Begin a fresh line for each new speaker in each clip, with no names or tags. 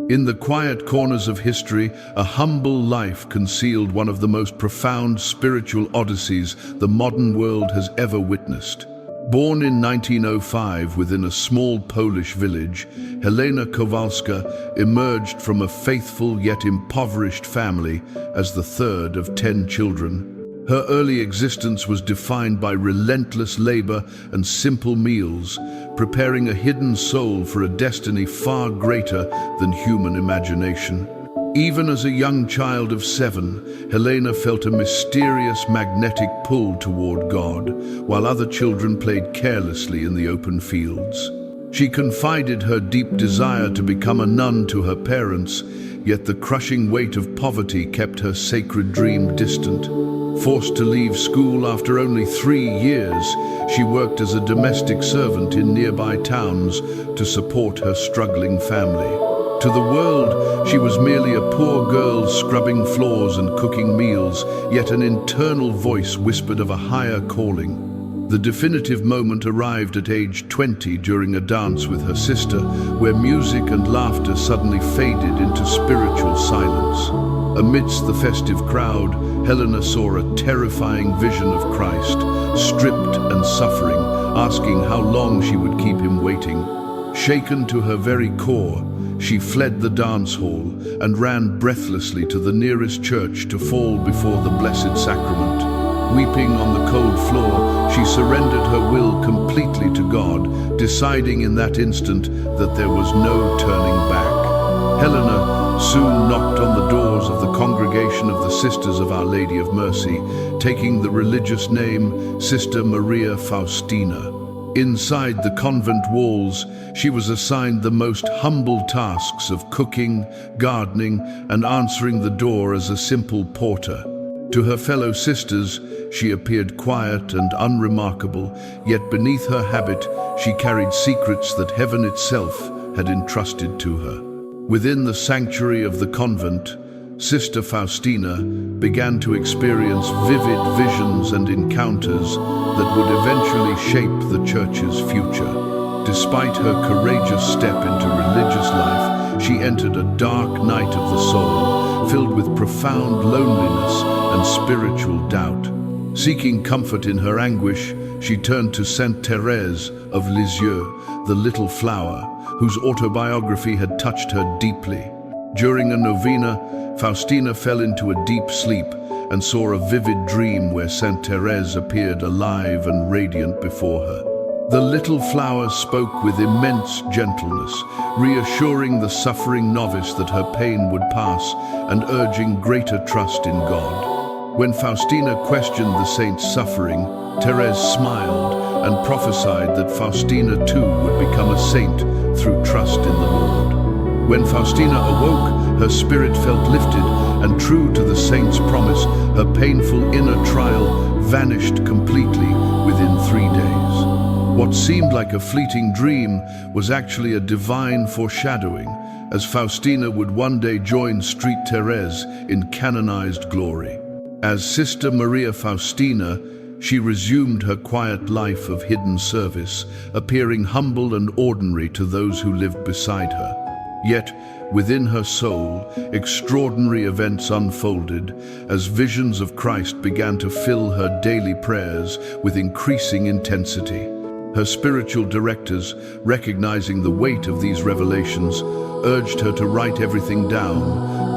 In the quiet corners of history, a humble life concealed one of the most profound spiritual odysseys the modern world has ever witnessed. Born in 1905 within a small Polish village, Helena Kowalska emerged from a faithful yet impoverished family as the third of 10 children. Her early existence was defined by relentless labor and simple meals, preparing a hidden soul for a destiny far greater than human imagination. Even as a young child of 7, Helena felt a mysterious magnetic pull toward God, while other children played carelessly in the open fields. She confided her deep desire to become a nun to her parents, yet the crushing weight of poverty kept her sacred dream distant. Forced to leave school after only 3 years, she worked as a domestic servant in nearby towns to support her struggling family. To the world, she was merely a poor girl scrubbing floors and cooking meals, yet an internal voice whispered of a higher calling. The definitive moment arrived at age 20 during a dance with her sister, where music and laughter suddenly faded into spiritual silence. Amidst the festive crowd, Helena saw a terrifying vision of Christ, stripped and suffering, asking how long she would keep him waiting. Shaken to her very core, she fled the dance hall and ran breathlessly to the nearest church to fall before the Blessed Sacrament. Weeping on the cold floor, she surrendered her will completely to God, deciding in that instant that there was no turning back. Helena soon knocked on the doors of the congregation of the Sisters of Our Lady of Mercy, taking the religious name Saint Maria Faustina. Inside the convent walls, she was assigned the most humble tasks of cooking, gardening, and answering the door as a simple porter. To her fellow sisters, she appeared quiet and unremarkable, yet beneath her habit, she carried secrets that heaven itself had entrusted to her. Within the sanctuary of the convent, Sister Faustina began to experience vivid visions and encounters that would eventually shape the Church's future. Despite her courageous step into religious life, she entered a dark night of the soul, filled with profound loneliness and spiritual doubt. Seeking comfort in her anguish, she turned to Saint Thérèse of Lisieux, the little flower, whose autobiography had touched her deeply. During a novena, Faustina fell into a deep sleep and saw a vivid dream where Saint Thérèse appeared alive and radiant before her. The little flower spoke with immense gentleness, reassuring the suffering novice that her pain would pass and urging greater trust in God. When Faustina questioned the saint's suffering, Thérèse smiled and prophesied that Faustina too would become a saint through trust in the Lord. When Faustina awoke, her spirit felt lifted, and true to the saint's promise, her painful inner trial vanished completely within 3 days. What seemed like a fleeting dream was actually a divine foreshadowing, as Faustina would one day join Saint Thérèse in canonized glory. As Sister Maria Faustina, she resumed her quiet life of hidden service, appearing humble and ordinary to those who lived beside her. Yet, within her soul, extraordinary events unfolded as visions of Christ began to fill her daily prayers with increasing intensity. Her spiritual directors, recognizing the weight of these revelations, urged her to write everything down,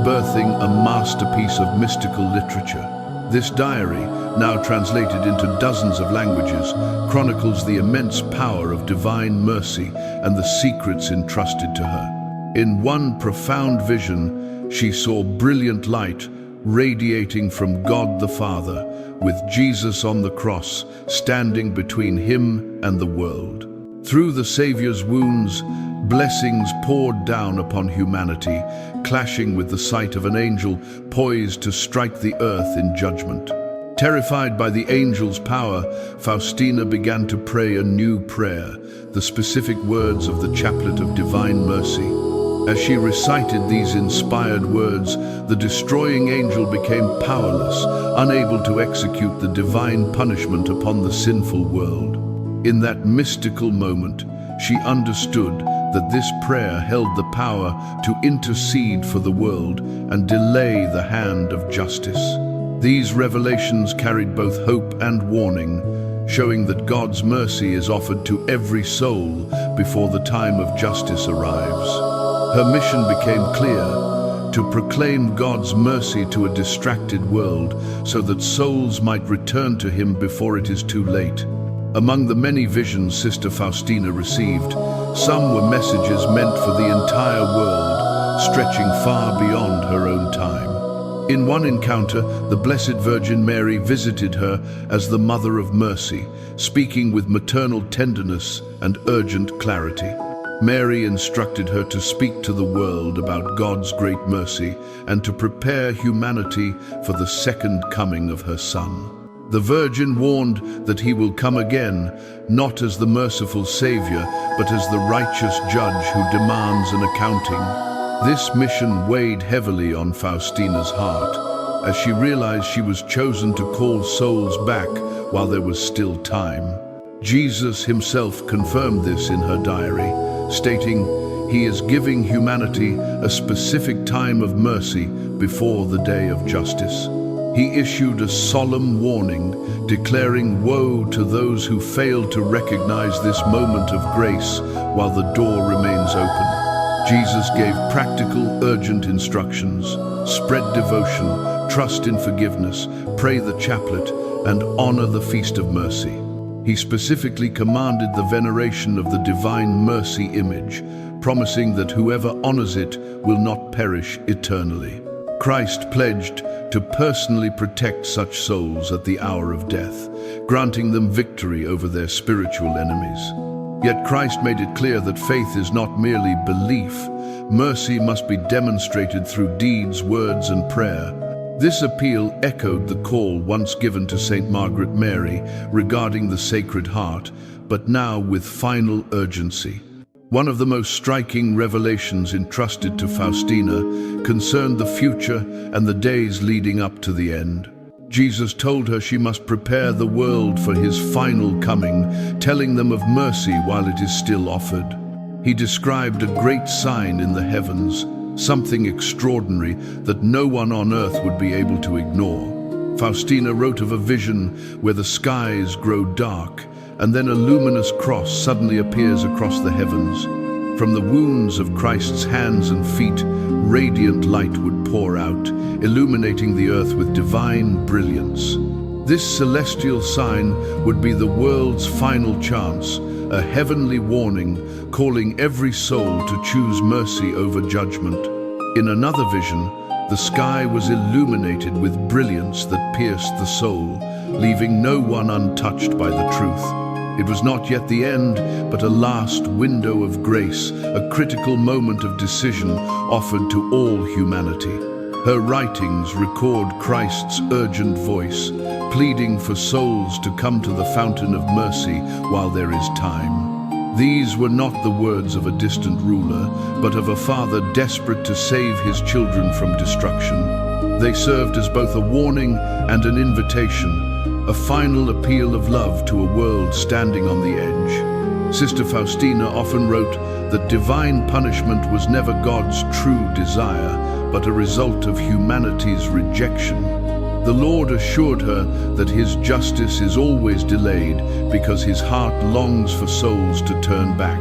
birthing a masterpiece of mystical literature. This diary, now translated into dozens of languages, chronicles the immense power of divine mercy and the secrets entrusted to her. In one profound vision, she saw brilliant light radiating from God the Father, with Jesus on the cross standing between him and the world. Through the Savior's wounds, blessings poured down upon humanity, clashing with the sight of an angel poised to strike the earth in judgment. Terrified by the angel's power, Faustina began to pray a new prayer, the specific words of the Chaplet of Divine Mercy. As she recited these inspired words, the destroying angel became powerless, unable to execute the divine punishment upon the sinful world. In that mystical moment, she understood that this prayer held the power to intercede for the world and delay the hand of justice. These revelations carried both hope and warning, showing that God's mercy is offered to every soul before the time of justice arrives. Her mission became clear: to proclaim God's mercy to a distracted world so that souls might return to Him before it is too late. Among the many visions Sister Faustina received, some were messages meant for the entire world, stretching far beyond her own time. In one encounter, the Blessed Virgin Mary visited her as the Mother of Mercy, speaking with maternal tenderness and urgent clarity. Mary instructed her to speak to the world about God's great mercy and to prepare humanity for the second coming of her Son. The Virgin warned that He will come again, not as the merciful Savior, but as the righteous judge who demands an accounting. This mission weighed heavily on Faustina's heart, as she realized she was chosen to call souls back while there was still time. Jesus Himself confirmed this in her diary, stating, "He is giving humanity a specific time of mercy before the day of justice." He issued a solemn warning, declaring woe to those who fail to recognize this moment of grace while the door remains open. Jesus gave practical, urgent instructions: spread devotion, trust in forgiveness, pray the chaplet, and honor the feast of mercy. He specifically commanded the veneration of the Divine Mercy image, promising that whoever honors it will not perish eternally. Christ pledged to personally protect such souls at the hour of death, granting them victory over their spiritual enemies. Yet Christ made it clear that faith is not merely belief. Mercy must be demonstrated through deeds, words, and prayer. This appeal echoed the call once given to Saint Margaret Mary regarding the Sacred Heart, but now with final urgency. One of the most striking revelations entrusted to Faustina concerned the future and the days leading up to the end. Jesus told her she must prepare the world for His final coming, telling them of mercy while it is still offered. He described a great sign in the heavens, something extraordinary that no one on earth would be able to ignore. Faustina wrote of a vision where the skies grow dark, and then a luminous cross suddenly appears across the heavens. From the wounds of Christ's hands and feet, radiant light would pour out, illuminating the earth with divine brilliance. This celestial sign would be the world's final chance, a heavenly warning calling every soul to choose mercy over judgment. In another vision, the sky was illuminated with brilliance that pierced the soul, leaving no one untouched by the truth. It was not yet the end, but a last window of grace, a critical moment of decision offered to all humanity. Her writings record Christ's urgent voice, pleading for souls to come to the fountain of mercy while there is time. These were not the words of a distant ruler, but of a father desperate to save his children from destruction. They served as both a warning and an invitation, a final appeal of love to a world standing on the edge. Sister Faustina often wrote that divine punishment was never God's true desire, but a result of humanity's rejection. The Lord assured her that His justice is always delayed because His heart longs for souls to turn back.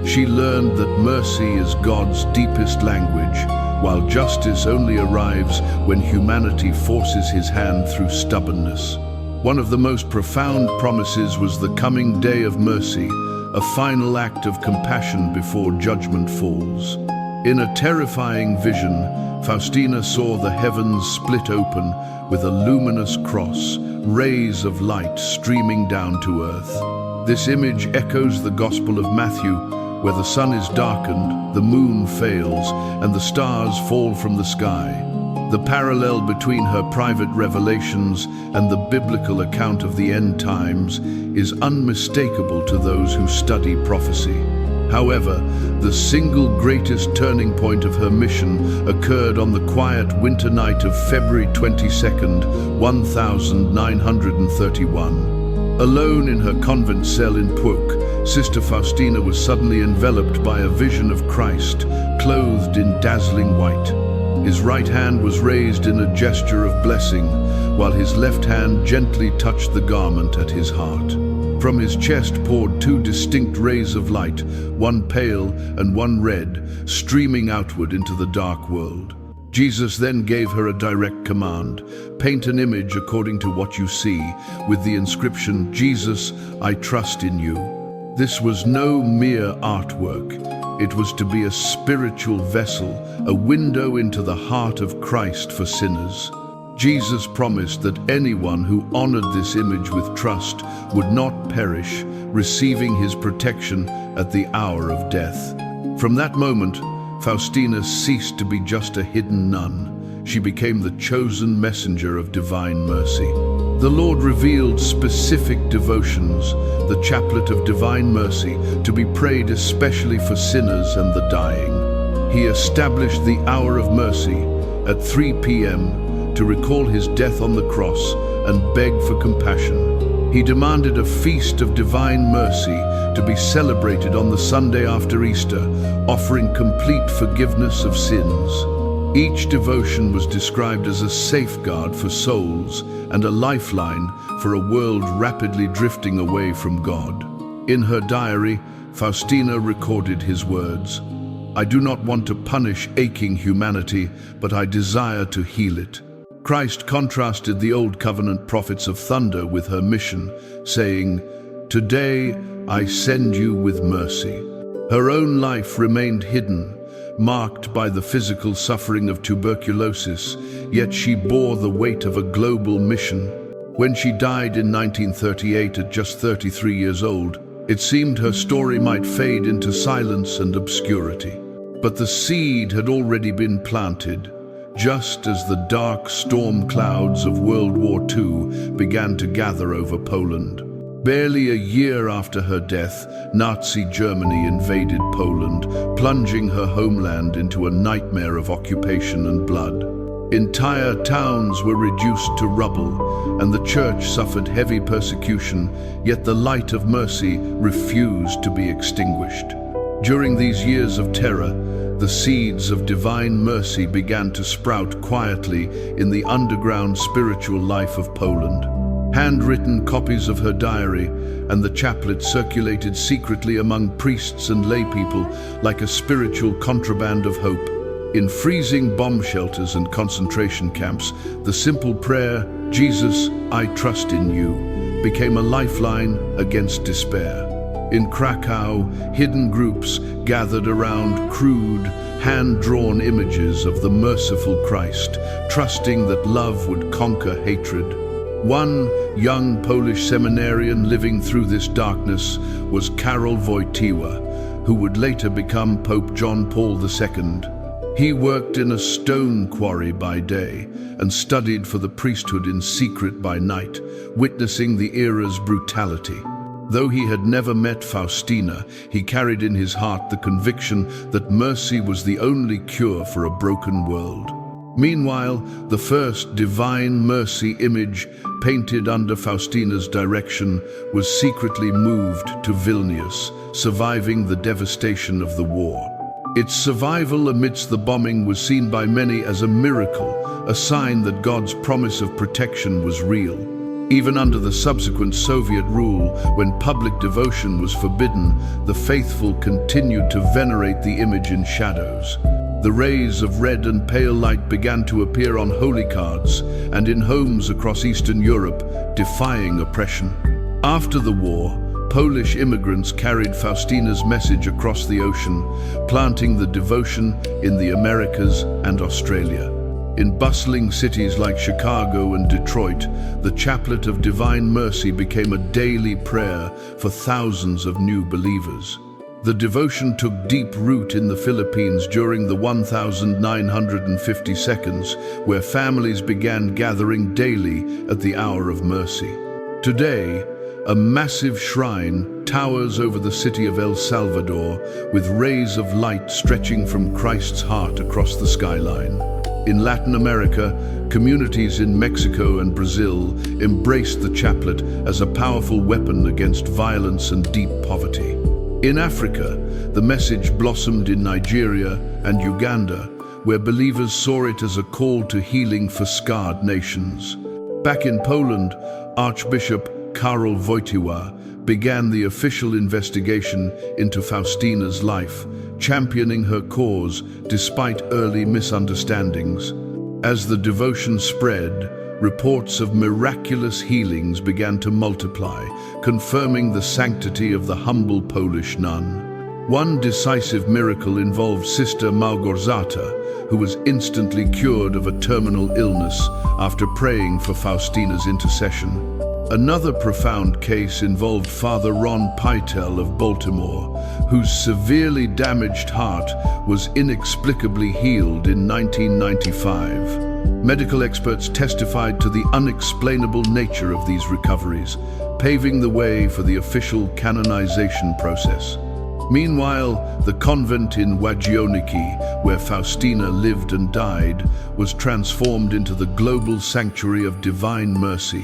She learned that mercy is God's deepest language, while justice only arrives when humanity forces His hand through stubbornness. One of the most profound promises was the coming day of mercy, a final act of compassion before judgment falls. In a terrifying vision, Faustina saw the heavens split open with a luminous cross, rays of light streaming down to earth. This image echoes the Gospel of Matthew, where the sun is darkened, the moon fails, and the stars fall from the sky. The parallel between her private revelations and the biblical account of the end times is unmistakable to those who study prophecy. However, the single greatest turning point of her mission occurred on the quiet winter night of February 22nd, 1931. Alone in her convent cell in Phuc, Sister Faustina was suddenly enveloped by a vision of Christ, clothed in dazzling white. His right hand was raised in a gesture of blessing, while his left hand gently touched the garment at his heart. From his chest poured two distinct rays of light, one pale and one red, streaming outward into the dark world. Jesus then gave her a direct command: paint an image according to what you see, with the inscription, "Jesus, I trust in you." This was no mere artwork. It was to be a spiritual vessel, a window into the heart of Christ for sinners. Jesus promised that anyone who honored this image with trust would not perish, receiving his protection at the hour of death. From that moment, Faustina ceased to be just a hidden nun. She became the chosen messenger of divine mercy. The Lord revealed specific devotions, the Chaplet of Divine Mercy, to be prayed especially for sinners and the dying. He established the hour of mercy at 3 p.m. to recall his death on the cross and beg for compassion. He demanded a feast of divine mercy to be celebrated on the Sunday after Easter, offering complete forgiveness of sins. Each devotion was described as a safeguard for souls and a lifeline for a world rapidly drifting away from God. In her diary, Faustina recorded his words, "I do not want to punish aching humanity, but I desire to heal it." Christ contrasted the Old Covenant prophets of thunder with her mission, saying, "Today I send you with mercy." Her own life remained hidden, marked by the physical suffering of tuberculosis, yet she bore the weight of a global mission. When she died in 1938 at just 33 years old, it seemed her story might fade into silence and obscurity. But the seed had already been planted, just as the dark storm clouds of World War II began to gather over Poland. Barely a year after her death, Nazi Germany invaded Poland, plunging her homeland into a nightmare of occupation and blood. Entire towns were reduced to rubble, and the church suffered heavy persecution, yet the light of mercy refused to be extinguished. During these years of terror, the seeds of divine mercy began to sprout quietly in the underground spiritual life of Poland. Handwritten copies of her diary and the chaplet circulated secretly among priests and laypeople like a spiritual contraband of hope. In freezing bomb shelters and concentration camps, the simple prayer, "Jesus, I trust in you," became a lifeline against despair. In Krakow, hidden groups gathered around crude, hand-drawn images of the merciful Christ, trusting that love would conquer hatred. One young Polish seminarian living through this darkness was Karol Wojtyła, who would later become Pope John Paul II. He worked in a stone quarry by day and studied for the priesthood in secret by night, witnessing the era's brutality. Though he had never met Faustina, he carried in his heart the conviction that mercy was the only cure for a broken world. Meanwhile, the first divine mercy image, painted under Faustina's direction, was secretly moved to Vilnius, surviving the devastation of the war. Its survival amidst the bombing was seen by many as a miracle, a sign that God's promise of protection was real. Even under the subsequent Soviet rule, when public devotion was forbidden, the faithful continued to venerate the image in shadows. The rays of red and pale light began to appear on holy cards and in homes across Eastern Europe, defying oppression. After the war, Polish immigrants carried Faustina's message across the ocean, planting the devotion in the Americas and Australia. In bustling cities like Chicago and Detroit, the Chaplet of Divine Mercy became a daily prayer for thousands of new believers. The devotion took deep root in the Philippines during the 1950 seconds, where families began gathering daily at the hour of mercy. Today, a massive shrine towers over the city of El Salvador, with rays of light stretching from Christ's heart across the skyline. In Latin America, communities in Mexico and Brazil embraced the chaplet as a powerful weapon against violence and deep poverty. In Africa, the message blossomed in Nigeria and Uganda, where believers saw it as a call to healing for scarred nations. Back in Poland, Archbishop Karol Wojtyła began the official investigation into Faustina's life, championing her cause despite early misunderstandings. As the devotion spread, reports of miraculous healings began to multiply, confirming the sanctity of the humble Polish nun. One decisive miracle involved Sister Małgorzata, who was instantly cured of a terminal illness after praying for Faustina's intercession. Another profound case involved Father Ron Pytel of Baltimore, whose severely damaged heart was inexplicably healed in 1995. Medical experts testified to the unexplainable nature of these recoveries, paving the way for the official canonization process. Meanwhile, the convent in Łagiewniki, where Faustina lived and died, was transformed into the global sanctuary of Divine Mercy.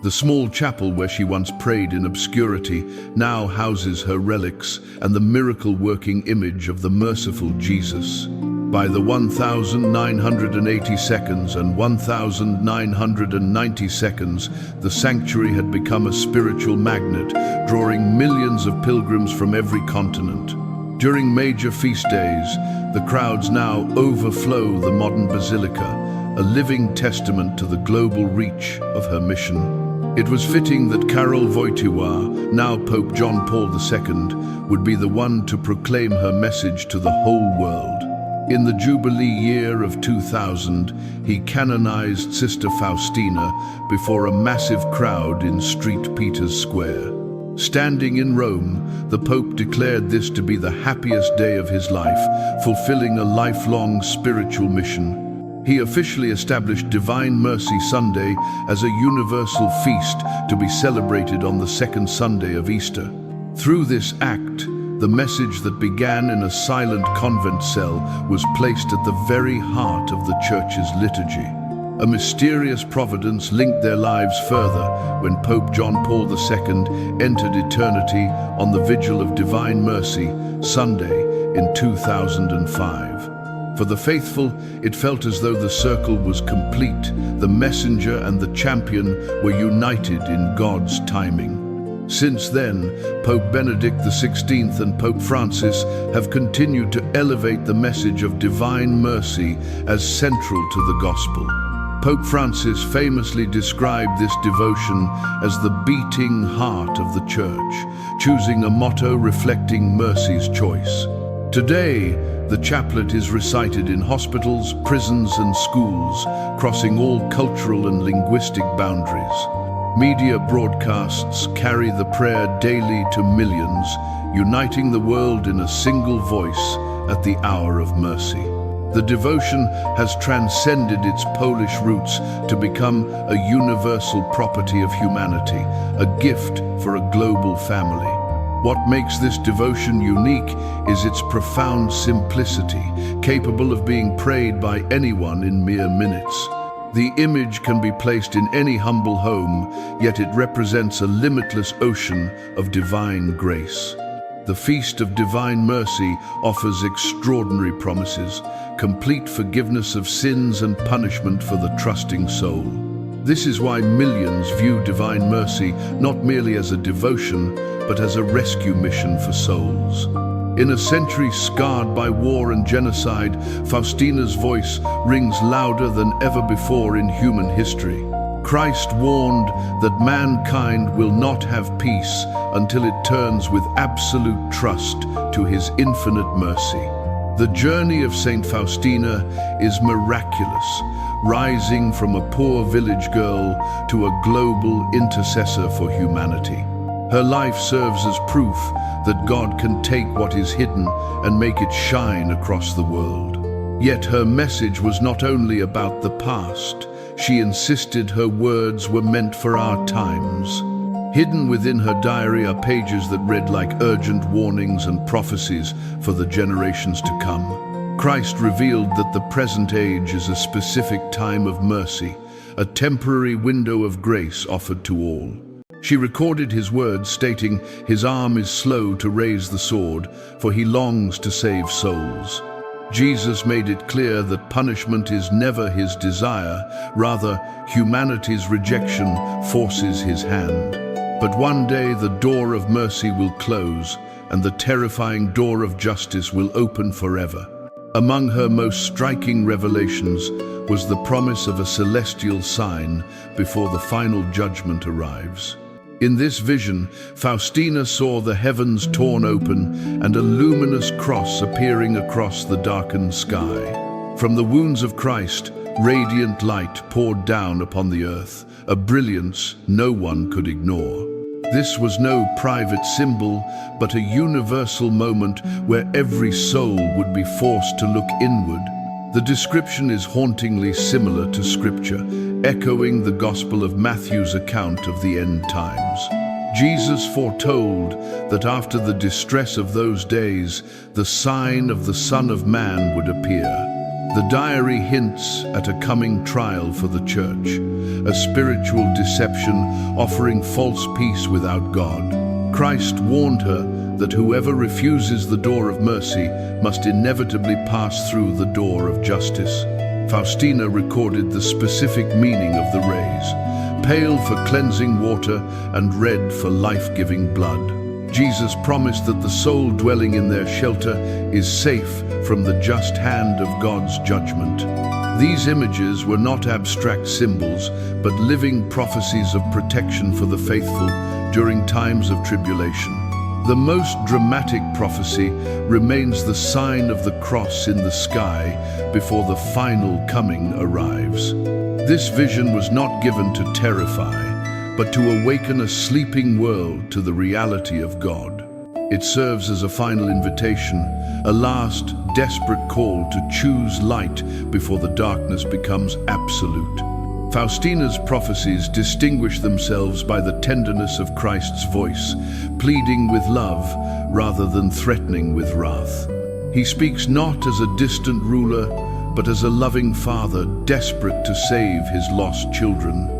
The small chapel where she once prayed in obscurity now houses her relics and the miracle-working image of the merciful Jesus. By the 1980 seconds and 1990 seconds, the sanctuary had become a spiritual magnet, drawing millions of pilgrims from every continent. During major feast days, the crowds now overflow the modern basilica, a living testament to the global reach of her mission. It was fitting that Karol Wojtyła, now Pope John Paul II, would be the one to proclaim her message to the whole world. In the Jubilee year of 2000, he canonized Sister Faustina before a massive crowd in St. Peter's Square. Standing in Rome, the Pope declared this to be the happiest day of his life, fulfilling a lifelong spiritual mission. He officially established Divine Mercy Sunday as a universal feast to be celebrated on the second Sunday of Easter. Through this act, the message that began in a silent convent cell was placed at the very heart of the Church's liturgy. A mysterious providence linked their lives further when Pope John Paul II entered eternity on the Vigil of Divine Mercy, Sunday, in 2005. For the faithful, it felt as though the circle was complete. The messenger and the champion were united in God's timing. Since then, Pope Benedict XVI and Pope Francis have continued to elevate the message of divine mercy as central to the gospel. Pope Francis famously described this devotion as the beating heart of the Church, choosing a motto reflecting mercy's choice. Today, the chaplet is recited in hospitals, prisons, and schools, crossing all cultural and linguistic boundaries. Media broadcasts carry the prayer daily to millions, uniting the world in a single voice at the hour of mercy. The devotion has transcended its Polish roots to become a universal property of humanity, a gift for a global family. What makes this devotion unique is its profound simplicity, capable of being prayed by anyone in mere minutes. The image can be placed in any humble home, yet it represents a limitless ocean of divine grace. The Feast of Divine Mercy offers extraordinary promises, complete forgiveness of sins and punishment for the trusting soul. This is why millions view Divine Mercy not merely as a devotion, but as a rescue mission for souls. In a century scarred by war and genocide, Faustina's voice rings louder than ever before in human history. Christ warned that mankind will not have peace until it turns with absolute trust to his infinite mercy. The journey of Saint Faustina is miraculous, rising from a poor village girl to a global intercessor for humanity. Her life serves as proof that God can take what is hidden and make it shine across the world. Yet her message was not only about the past. She insisted her words were meant for our times. Hidden within her diary are pages that read like urgent warnings and prophecies for the generations to come. Christ revealed that the present age is a specific time of mercy, a temporary window of grace offered to all. She recorded his words stating, "His arm is slow to raise the sword, for he longs to save souls." Jesus made it clear that punishment is never his desire, rather, humanity's rejection forces his hand. But one day the door of mercy will close, and the terrifying door of justice will open forever. Among her most striking revelations was the promise of a celestial sign before the final judgment arrives. In this vision, Faustina saw the heavens torn open and a luminous cross appearing across the darkened sky. From the wounds of Christ, radiant light poured down upon the earth, a brilliance no one could ignore. This was no private symbol, but a universal moment where every soul would be forced to look inward. The description is hauntingly similar to Scripture, echoing the Gospel of Matthew's account of the end times. Jesus foretold that after the distress of those days, the sign of the Son of Man would appear. The diary hints at a coming trial for the Church, a spiritual deception offering false peace without God. Christ warned her that whoever refuses the door of mercy must inevitably pass through the door of justice. Faustina recorded the specific meaning of the rays, pale for cleansing water and red for life-giving blood. Jesus promised that the soul dwelling in their shelter is safe from the just hand of God's judgment. These images were not abstract symbols, but living prophecies of protection for the faithful during times of tribulation. The most dramatic prophecy remains the sign of the cross in the sky before the final coming arrives. This vision was not given to terrify, but to awaken a sleeping world to the reality of God. It serves as a final invitation, a last, desperate call to choose light before the darkness becomes absolute. Faustina's prophecies distinguish themselves by the tenderness of Christ's voice, pleading with love rather than threatening with wrath. He speaks not as a distant ruler, but as a loving father desperate to save his lost children.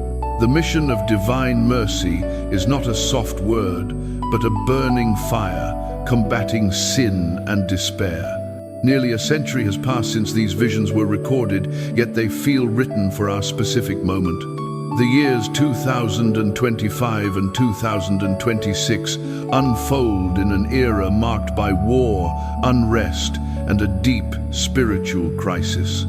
The mission of divine mercy is not a soft word, but a burning fire, combating sin and despair. Nearly a century has passed since these visions were recorded, yet they feel written for our specific moment. The years 2025 and 2026 unfold in an era marked by war, unrest, and a deep spiritual crisis.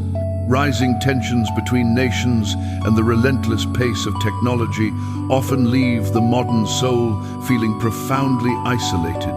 Rising tensions between nations and the relentless pace of technology often leave the modern soul feeling profoundly isolated.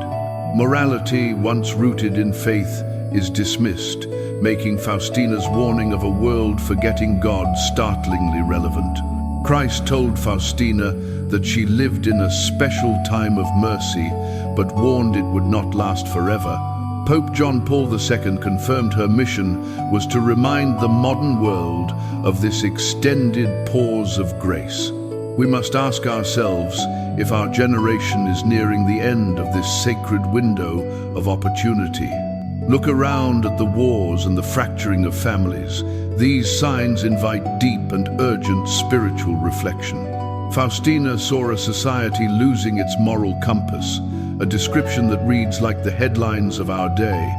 Morality, once rooted in faith, is dismissed, making Faustina's warning of a world forgetting God startlingly relevant. Christ told Faustina that she lived in a special time of mercy, but warned it would not last forever. Pope John Paul II confirmed her mission was to remind the modern world of this extended pause of grace. We must ask ourselves if our generation is nearing the end of this sacred window of opportunity. Look around at the wars and the fracturing of families. These signs invite deep and urgent spiritual reflection. Faustina saw a society losing its moral compass, a description that reads like the headlines of our day.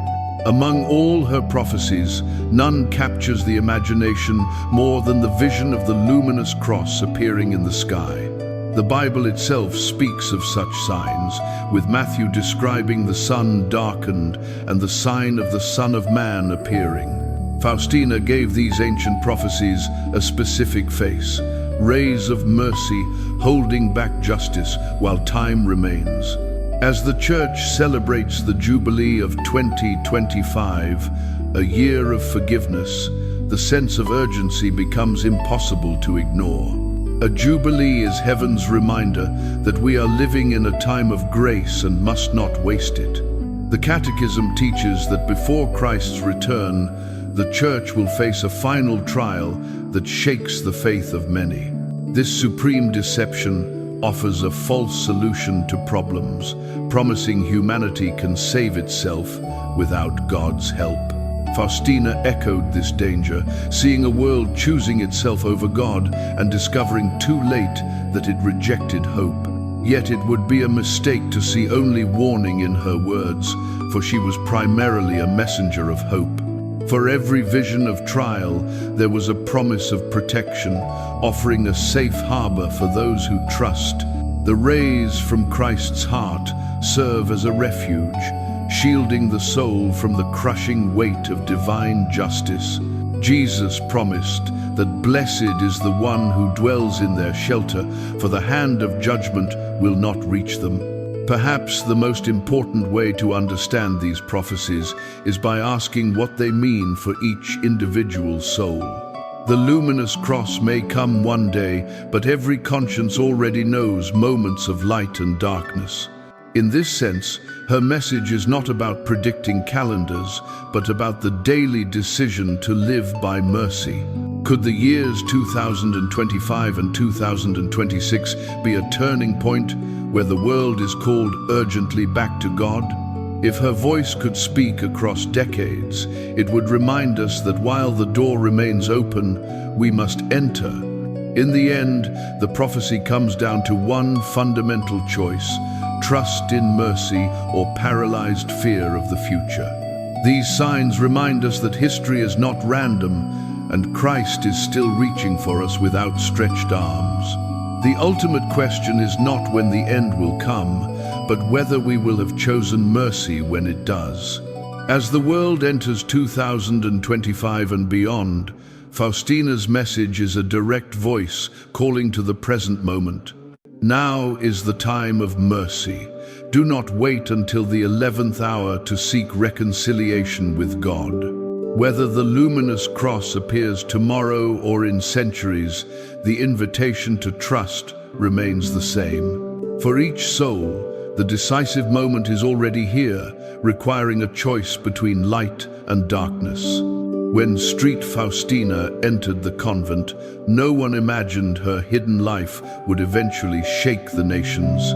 Among all her prophecies, none captures the imagination more than the vision of the luminous cross appearing in the sky. The Bible itself speaks of such signs, with Matthew describing the sun darkened and the sign of the Son of Man appearing. Faustina gave these ancient prophecies a specific face, rays of mercy holding back justice while time remains. As the Church celebrates the Jubilee of 2025, a year of forgiveness, the sense of urgency becomes impossible to ignore. A jubilee is heaven's reminder that we are living in a time of grace and must not waste it. The Catechism teaches that before Christ's return, the Church will face a final trial that shakes the faith of many. This supreme deception offers a false solution to problems, promising humanity can save itself without God's help. Faustina echoed this danger, seeing a world choosing itself over God and discovering too late that it rejected hope. Yet it would be a mistake to see only warning in her words, for she was primarily a messenger of hope. For every vision of trial, there was a promise of protection, offering a safe harbor for those who trust. The rays from Christ's heart serve as a refuge, shielding the soul from the crushing weight of divine justice. Jesus promised that blessed is the one who dwells in their shelter, for the hand of judgment will not reach them. Perhaps the most important way to understand these prophecies is by asking what they mean for each individual soul. The luminous cross may come one day, but every conscience already knows moments of light and darkness. In this sense, her message is not about predicting calendars, but about the daily decision to live by mercy. Could the years 2025 and 2026 be a turning point where the world is called urgently back to God? If her voice could speak across decades, it would remind us that while the door remains open, we must enter. In the end, the prophecy comes down to one fundamental choice: trust in mercy or paralyzed fear of the future. These signs remind us that history is not random, and Christ is still reaching for us with outstretched arms. The ultimate question is not when the end will come, but whether we will have chosen mercy when it does. As the world enters 2025 and beyond, Faustina's message is a direct voice calling to the present moment. Now is the time of mercy. Do not wait until the 11th hour to seek reconciliation with God. Whether the luminous cross appears tomorrow or in centuries, the invitation to trust remains the same. For each soul, the decisive moment is already here, requiring a choice between light and darkness. When Street Faustina entered the convent, no one imagined her hidden life would eventually shake the nations.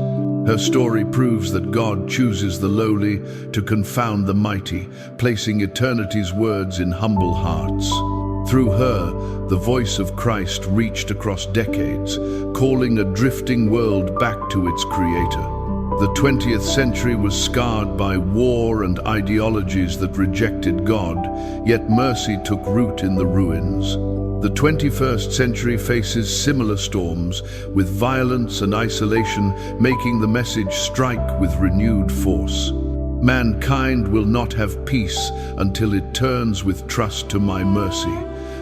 Her story proves that God chooses the lowly to confound the mighty, placing eternity's words in humble hearts. Through her, the voice of Christ reached across decades, calling a drifting world back to its Creator. The 20th century was scarred by war and ideologies that rejected God, yet mercy took root in the ruins. The 21st century faces similar storms, with violence and isolation making the message strike with renewed force. Mankind will not have peace until it turns with trust to my mercy.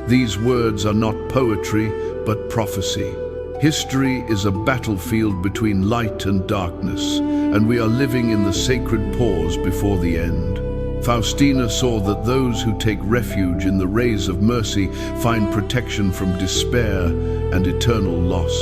These words are not poetry, but prophecy. History is a battlefield between light and darkness, and we are living in the sacred pause before the end. Faustina saw that those who take refuge in the rays of mercy find protection from despair and eternal loss.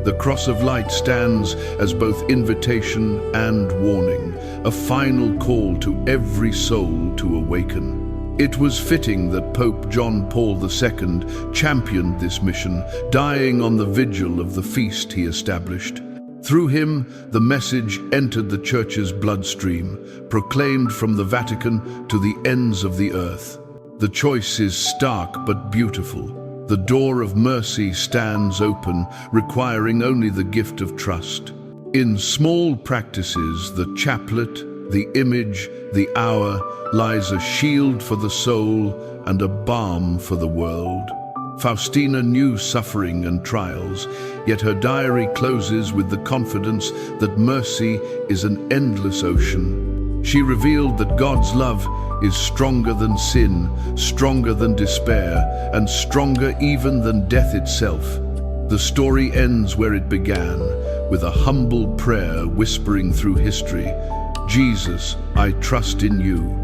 The cross of light stands as both invitation and warning, a final call to every soul to awaken. It was fitting that Pope John Paul II championed this mission, dying on the vigil of the feast he established. Through him, the message entered the Church's bloodstream, proclaimed from the Vatican to the ends of the earth. The choice is stark but beautiful. The door of mercy stands open, requiring only the gift of trust. In small practices, the chaplet, the image, the hour, lies a shield for the soul and a balm for the world. Faustina knew suffering and trials, yet her diary closes with the confidence that mercy is an endless ocean. She revealed that God's love is stronger than sin, stronger than despair, and stronger even than death itself. The story ends where it began, with a humble prayer whispering through history, "Jesus, I trust in you."